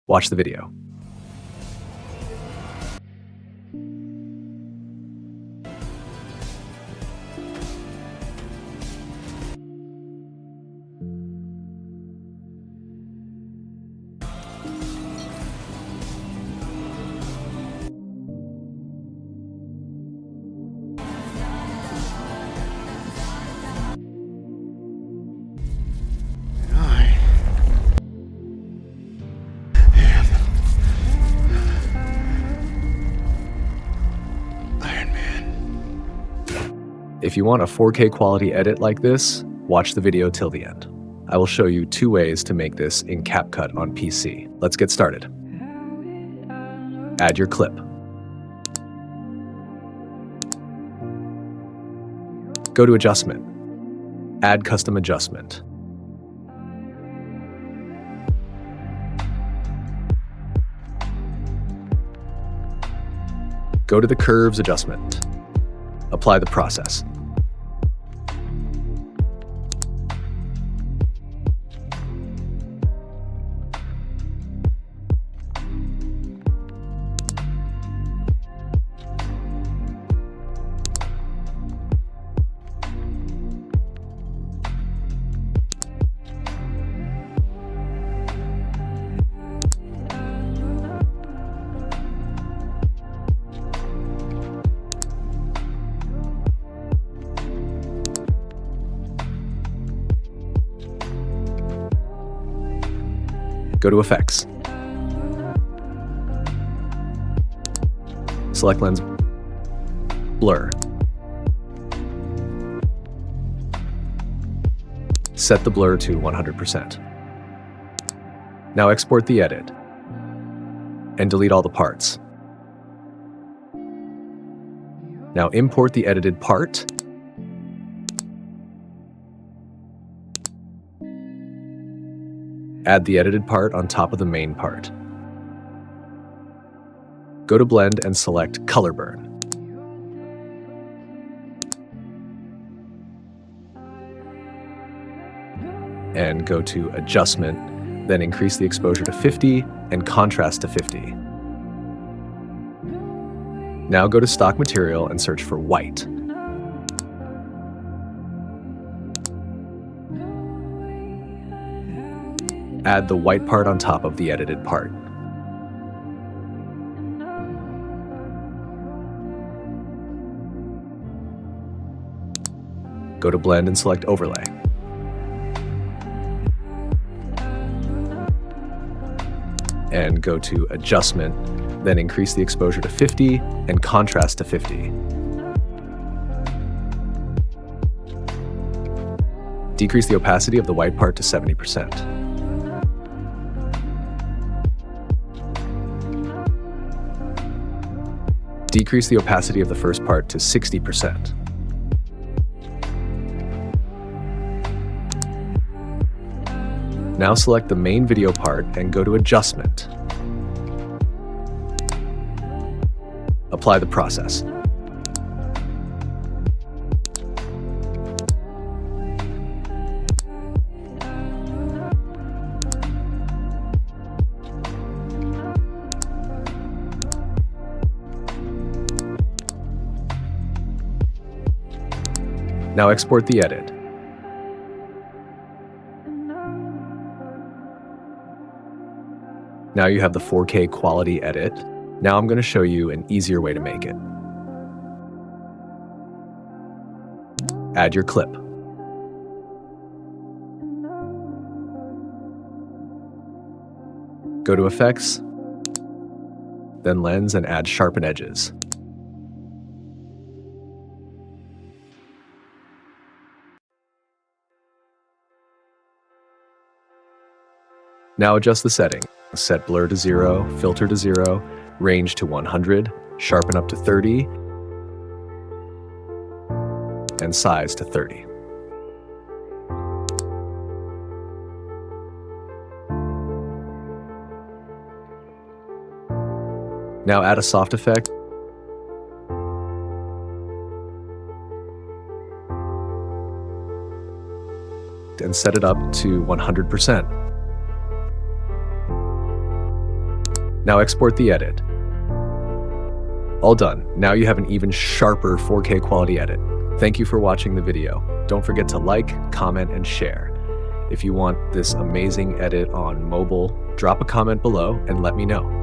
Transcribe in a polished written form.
Watch the video. If you want a 4K quality edit like this, watch the video till the end. I will show you 2 ways to make this in Capcut on PC. Let's get started. Add your clip. Go to Adjustment. Add Custom Adjustment. Go to the Curves adjustment. Apply the process. Go to Effects. Select Lens Blur. Set the blur to 100%. Now export the edit and delete all the parts. Now import the edited part . Add the edited part on top of the main part. Go to Blend and select Color Burn. And go to Adjustment, then increase the exposure to 50 and contrast to 50. Now go to Stock Material and search for white. Add the white part on top of the edited part. Go to Blend and select Overlay. And go to Adjustment, then increase the exposure to 50 and contrast to 50. Decrease the opacity of the white part to 70%. Decrease the opacity of the first part to 60%. Now select the main video part and go to Adjustment. Apply the process. Now export the edit. Now you have the 4K quality edit. Now I'm going to show you an easier way to make it. Add your clip. Go to Effects, then Lens and add Sharpen Edges. Now adjust the setting. Set blur to 0, filter to 0, range to 100, sharpen up to 30, and size to 30. Now add a soft effect and set it up to 100%. Now export the edit. All done. Now you have an even sharper 4K quality edit. Thank you for watching the video. Don't forget to like, comment, and share. If you want this amazing edit on mobile, drop a comment below and let me know.